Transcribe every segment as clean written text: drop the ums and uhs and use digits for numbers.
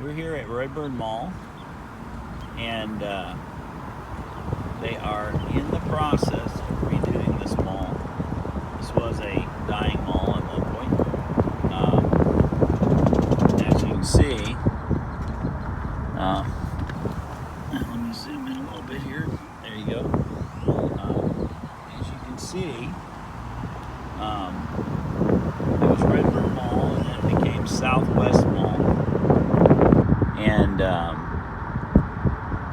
We're here at Redburn Mall, and they are in the process of redoing this mall. This was a dying mall at one point. As you can see, let me zoom in a little bit here. There you go. As you can see, it was Redburn Mall, and then it became Southwest Mall. And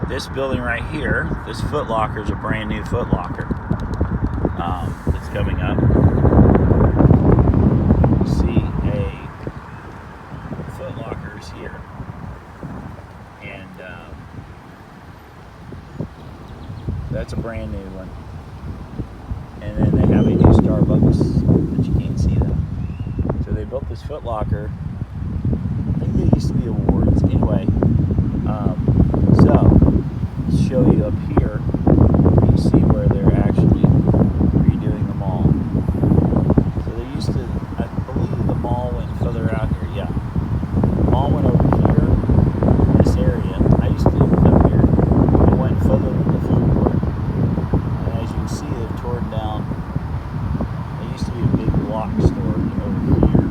this building right here, this Foot Locker, is a brand new Foot Locker that's coming up. You see a Foot Locker is here, and that's a brand new one. And then they have a new Starbucks, but you can't see that. So they built this Foot Locker. I think they used to be awards. Anyway, so let's show you up here. You see where they're actually redoing the mall. So they used to, I believe the mall went further out here. Yeah, the mall went over here in this area. I used to live up here. It went further than the food court. And as you can see, they've torn down. There used to be a big block store over here.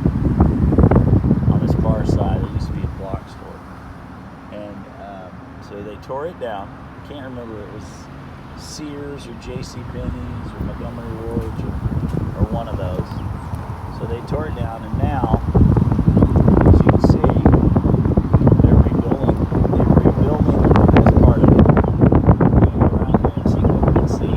On this far side, there used to be a block store. And so they tore it down. I can't remember if it was Sears or J.C. Penney's or Montgomery Ward's or one of those. So they tore it down, and now, as you can see, they're rebuilding. They're rebuilding this part of it. Go around here and see what we can see.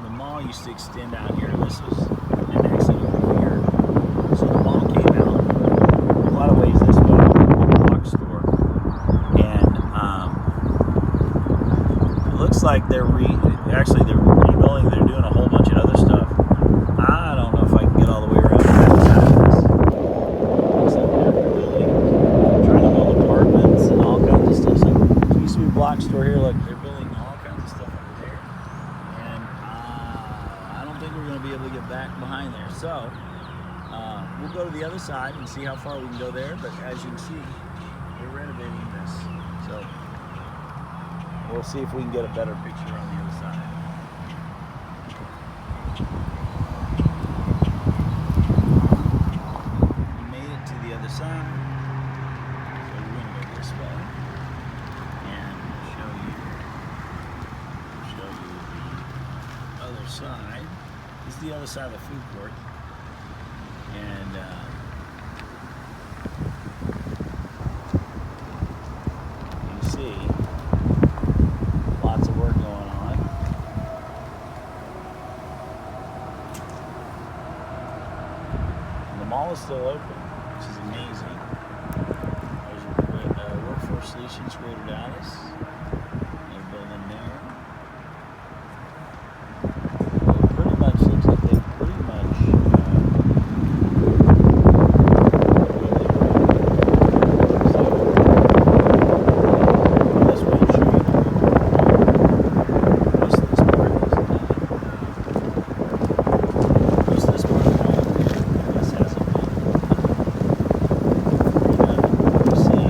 The mall used to extend out here. This was an exit over here. So the mall came out a lot of ways this way, a block store, and it looks like they're rebuilding. They're doing a whole bunch of other stuff. I don't know if I can get all the way around to that side of this. Looks like they're trying to build apartments and all kinds of stuff. So there used to be a block store here. Look, they're building all kinds of stuff over there. And I don't think we're going to be able to get back behind there. So we'll go to the other side and see how far we can go there. But as you can see, they're renovating this. So we'll see if we can get a better picture on the other side. We made it to the other side. So we're going to go this way and show you the other side. This is the other side of the food court. And you see lots of work going on. And the mall is still open, which is amazing. There's Workforce Solutions Greater Dallas. They're building there. It pretty much looks like they pretty much this way to show you most of this part is most of this part of the mall, I guess, hasn't been redone. You see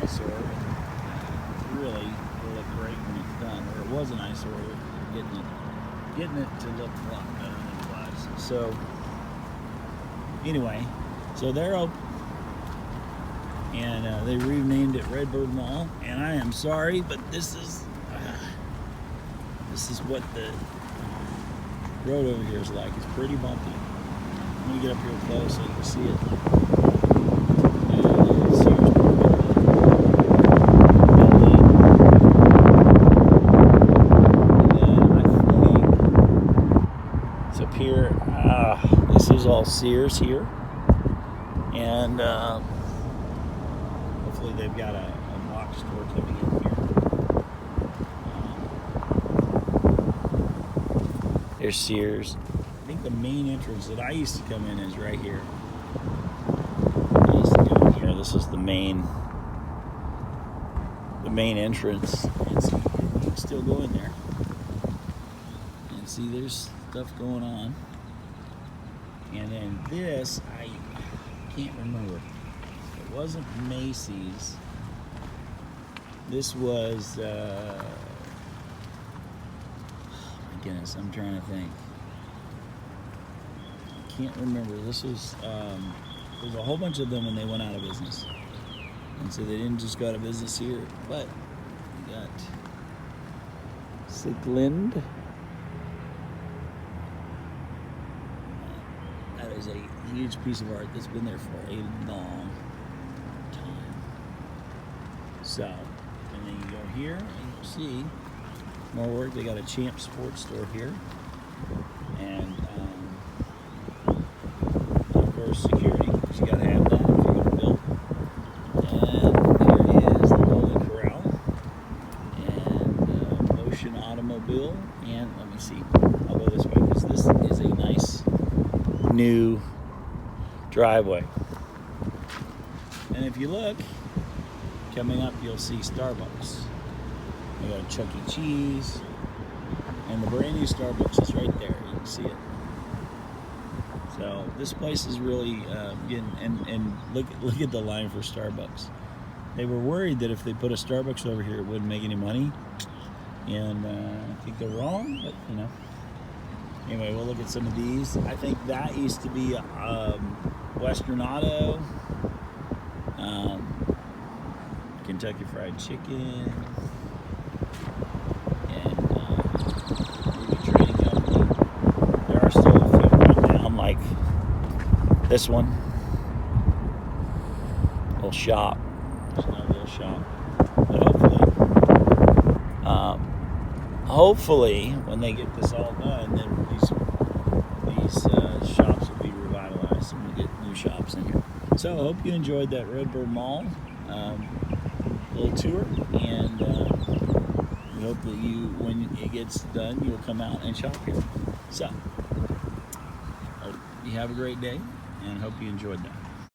eyesore. Really will look great when it's done. Or it was an eyesore. We're getting it to look a lot better than it was. So anyway, so they're open, and they renamed it Redbird Mall. And I am sorry, but this is what the road over here is like. It's pretty bumpy. I'm gonna get up here close so you can see it. Here, this is all Sears here, and hopefully they've got a box store coming in here. There's Sears. I think the main entrance that I used to come in is right here. I used to go in here. This is the main entrance. And see, you can still go in there. And see, there's stuff going on. And then this, I can't remember. It wasn't Macy's. This was, oh my goodness, I'm trying to think. I can't remember. This was, there's a whole bunch of them and they went out of business. And so they didn't just go out of business here, but we got Sigland. That is a huge piece of art that's been there for a long time. So, and then you go here and you'll see more work. They got a Champ Sports store here. And of course security, because you gotta have that if you're gonna build. And there is the Golden Corral and Motion Automobile. And let me see, I'll go this way because this is a nice new driveway. And if you look, coming up you'll see Starbucks. We got a Chuck E. Cheese, and the brand new Starbucks is right there. You can see it. So this place is really getting, and look at the line for Starbucks. They were worried that if they put a Starbucks over here it wouldn't make any money, and I think they're wrong, but you know. Anyway, we'll look at some of these. I think that used to be Western Auto, Kentucky Fried Chicken, and maybe Trading Company. There are still a few right now, like this one. Little shop. There's another little shop. But hopefully, when they get this all done, then these shops will be revitalized and we'll get new shops in here. So I hope you enjoyed that Redbird Mall little tour, and we hope that when it gets done, you'll come out and shop here. So, you have a great day, and hope you enjoyed that.